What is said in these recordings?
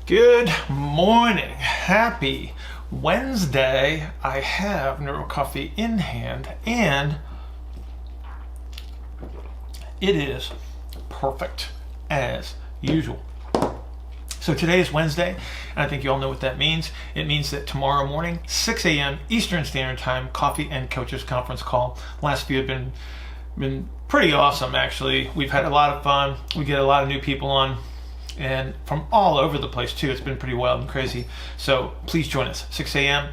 Good morning. Happy Wednesday. I have Neuro Coffee in hand and it is perfect as usual. So today is Wednesday, and I think you all know what that means. It means that tomorrow morning, 6 a.m. Eastern Standard Time, Coffee and Coaches Conference call. Last few have been pretty awesome, actually. We've had a lot of fun. We get a lot of new people on, and from all over the place too. It's been pretty wild and crazy. So please join us, 6 a.m.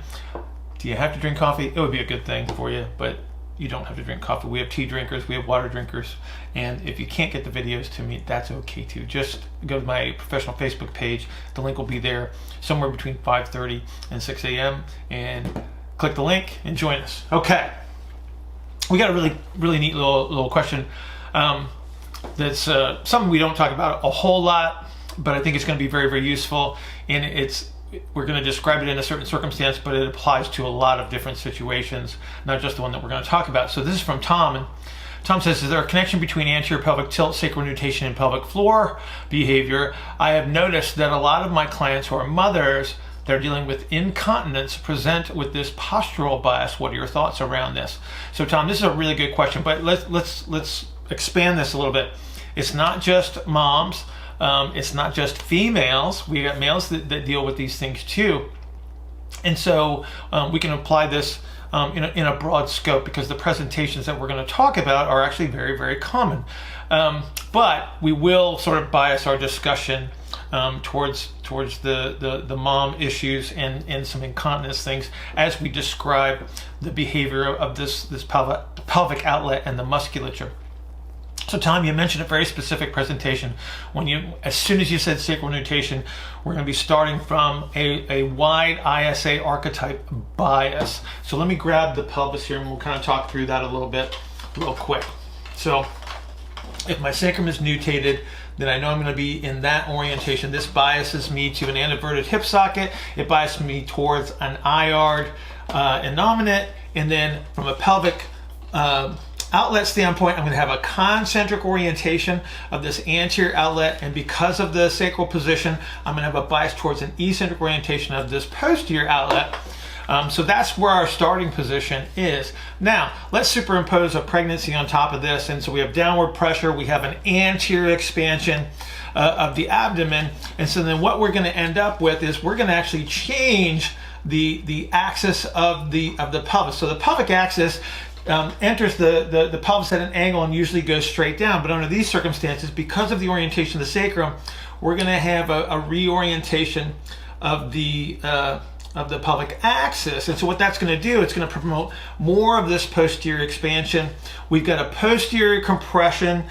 Do you have to drink coffee? It would be a good thing for you, but you don't have to drink coffee. We have tea drinkers, we have water drinkers, and if you can't get the videos to me, that's okay too. Just go to my professional Facebook page. The link will be there somewhere between 5:30 and 6 a.m. and click the link and join us. Okay, we got a really neat little question. That's something we don't talk about a whole lot, but I think it's going to be very useful, and we're going to describe it in a certain circumstance, but it applies to a lot of different situations, not just the one that we're going to talk about. So this is from Tom, and Tom says, is there a connection between anterior pelvic tilt, sacral nutation, and pelvic floor behavior? I have noticed that a lot of my clients who are mothers that are dealing with incontinence present with this postural bias. What are your thoughts around this? So Tom, this is a really good question, but let's expand this a little bit. It's not just moms. It's not just females. We got males that deal with these things too. And so we can apply this in a broad scope, because the presentations that we're going to talk about are actually very common. But we will sort of bias our discussion towards the mom issues and some incontinence things as we describe the behavior of this pelvic outlet and the musculature. So Tom, you mentioned a very specific presentation. As soon as you said sacral nutation, we're going to be starting from a wide ISA archetype bias. So let me grab the pelvis here and we'll kind of talk through that a little bit real quick. So if my sacrum is nutated, then I know I'm going to be in that orientation. This biases me to an anteverted hip socket. It biases me towards an IARD innominate, and then from a pelvic outlet standpoint, I'm going to have a concentric orientation of this anterior outlet, and because of the sacral position, I'm going to have a bias towards an eccentric orientation of this posterior outlet. So that's where our starting position is. Now, let's superimpose a pregnancy on top of this, and so we have downward pressure, we have an anterior expansion of the abdomen, and so then what we're going to end up with is we're going to actually change the axis of the pelvis. So the pelvic axis enters the pelvis at an angle and usually goes straight down. But under these circumstances, because of the orientation of the sacrum, we're going to have a reorientation of the pelvic axis. And so what that's going to do, it's going to promote more of this posterior expansion. We've got a posterior compression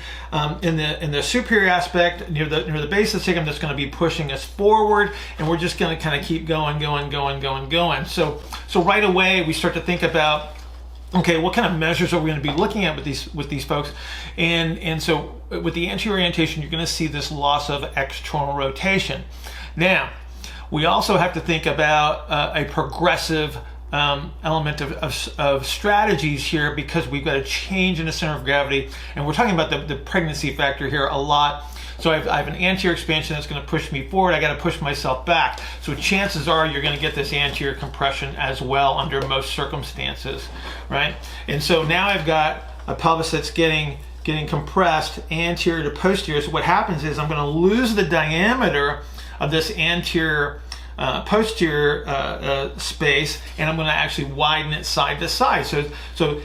in the superior aspect near the base of the sacrum that's going to be pushing us forward, and we're just going to kind of keep going. So right away we start to think about, okay, what kind of measures are we going to be looking at with these folks? And so with the anterior orientation, you're going to see this loss of external rotation. Now, we also have to think about a progressive element of strategies here, because we've got a change in the center of gravity, and we're talking about the pregnancy factor here a lot. So I have an anterior expansion that's going to push me forward. I got to push myself back. So chances are you're going to get this anterior compression as well under most circumstances, right? And so now I've got a pelvis that's getting compressed anterior to posterior. So what happens is I'm going to lose the diameter of this anterior posterior space, and I'm going to actually widen it side to side. So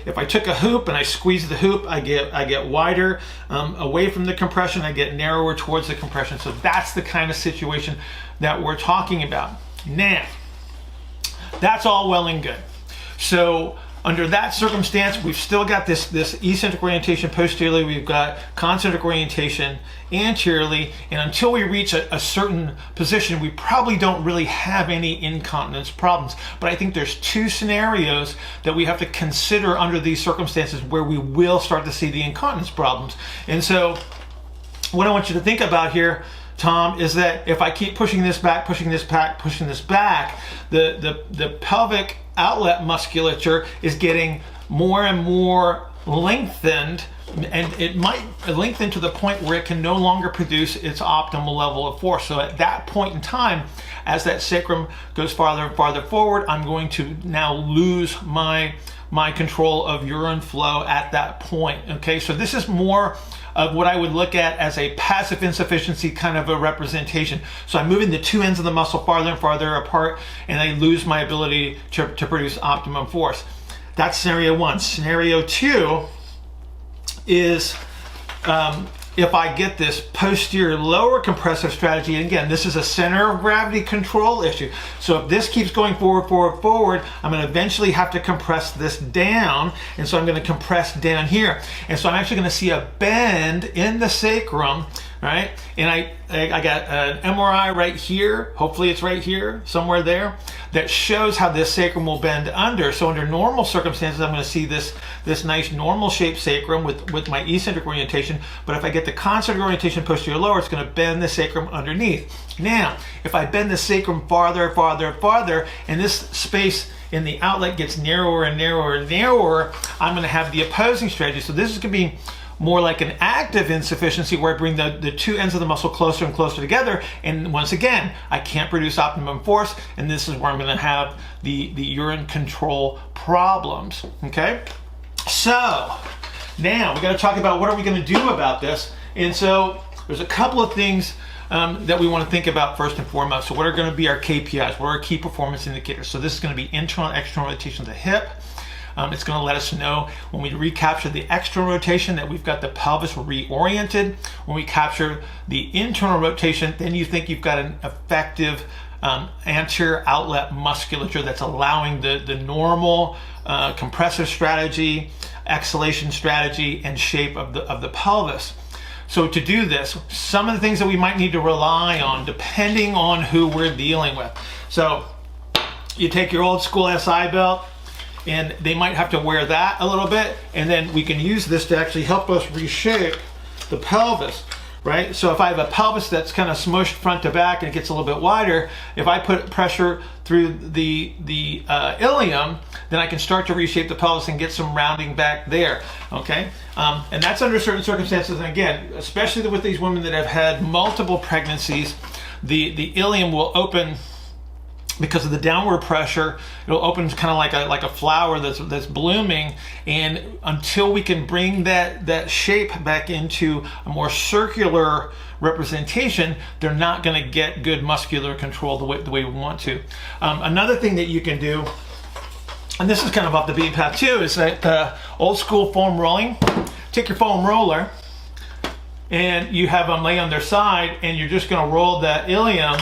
if I took a hoop and I squeeze the hoop, I get wider away from the compression. I get narrower towards the compression. So that's the kind of situation that we're talking about. Now, that's all well and good. So under that circumstance, we've still got this eccentric orientation posteriorly, we've got concentric orientation anteriorly, and until we reach a certain position, we probably don't really have any incontinence problems. But I think there's two scenarios that we have to consider under these circumstances where we will start to see the incontinence problems. And so what I want you to think about here, Tom, is that if I keep pushing this back, the pelvic outlet musculature is getting more and more lengthened and it might lengthen to the point where it can no longer produce its optimal level of force. So at that point in time, as that sacrum goes farther and farther forward, I'm going to now lose my control of urine flow at that point. Okay, so this is more of what I would look at as a passive insufficiency kind of a representation. So I'm moving the two ends of the muscle farther and farther apart, and I lose my ability to produce optimum force. That's scenario one. Scenario two is if I get this posterior lower compressive strategy, and again, this is a center of gravity control issue. So if this keeps going forward, I'm going to eventually have to compress this down, and so I'm going to compress down here. And so I'm actually going to see a bend in the sacrum, right? And I got an MRI right here, hopefully it's right here, somewhere there, that shows how this sacrum will bend under. So under normal circumstances, I'm going to see this nice normal shaped sacrum with my eccentric orientation, but if I get the concentric orientation posterior lower, it's going to bend the sacrum underneath. Now, if I bend the sacrum farther, and this space in the outlet gets narrower and narrower and narrower, I'm going to have the opposing strategy. So this is going to be more like an active insufficiency where I bring the two ends of the muscle closer and closer together, and once again, I can't produce optimum force, and this is where I'm going to have the urine control problems. Okay, so now we got to talk about what are we going to do about this. And so there's a couple of things that we want to think about first and foremost. So what are going to be our KPIs? What are our key performance indicators? So this is going to be internal and external rotation of the hip. It's going to let us know when we recapture the external rotation that we've got the pelvis reoriented. When we capture the internal rotation, then you think you've got an effective anterior outlet musculature that's allowing the normal compressive strategy, exhalation strategy, and shape of the pelvis. So to do this, some of the things that we might need to rely on depending on who we're dealing with. So you take your old school SI belt, and they might have to wear that a little bit, and then we can use this to actually help us reshape the pelvis, right? So if I have a pelvis that's kind of smushed front to back and it gets a little bit wider, if I put pressure through the ilium, then I can start to reshape the pelvis and get some rounding back there, okay? And that's under certain circumstances, and again, especially with these women that have had multiple pregnancies, the ilium will open because of the downward pressure. It'll open kind of like a flower that's blooming, and until we can bring that shape back into a more circular representation, they're not going to get good muscular control the way we want to. Another thing that you can do, and this is kind of off the beaten path too, is that old school foam rolling. Take your foam roller and you have them lay on their side, and you're just going to roll that ilium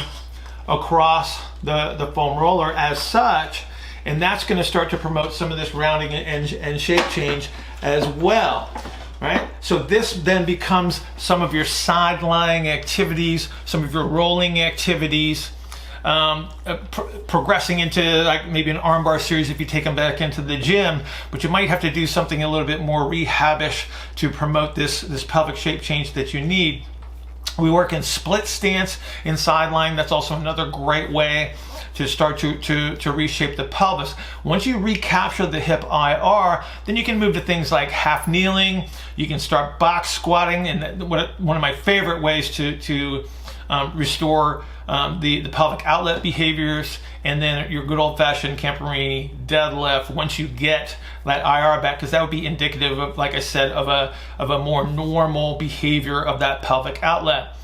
across the foam roller as such, and that's going to start to promote some of this rounding and shape change as well, right? So this then becomes some of your side lying activities, some of your rolling activities, progressing into like maybe an armbar series if you take them back into the gym, but you might have to do something a little bit more rehabish to promote this pelvic shape change that you need. We work in split stance in sideline. That's also another great way to start to reshape the pelvis. Once you recapture the hip IR, then you can move to things like half kneeling. You can start box squatting, and one of my favorite ways to restore the pelvic outlet behaviors, and then your good old-fashioned Camporini deadlift once you get that IR back, because that would be indicative of, like I said, of a more normal behavior of that pelvic outlet.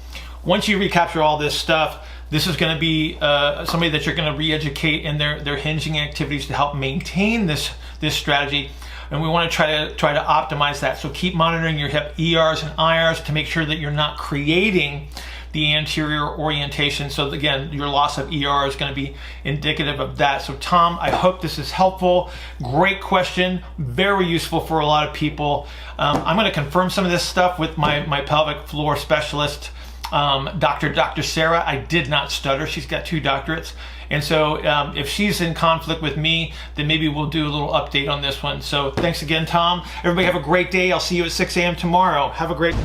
Once you recapture all this stuff, this is going to be somebody that you're going to re-educate in their hinging activities to help maintain this strategy. And we want to try to optimize that. So keep monitoring your hip ERs and IRs to make sure that you're not creating the anterior orientation. So again, your loss of ER is going to be indicative of that. So Tom, I hope this is helpful. Great question, very useful for a lot of people. I'm going to confirm some of this stuff with my pelvic floor specialist, Dr. Sarah. I did not stutter. She's got 2 doctorates. And so if she's in conflict with me, then maybe we'll do a little update on this one. So thanks again, Tom. Everybody have a great day. I'll see you at 6 a.m. tomorrow. Have a great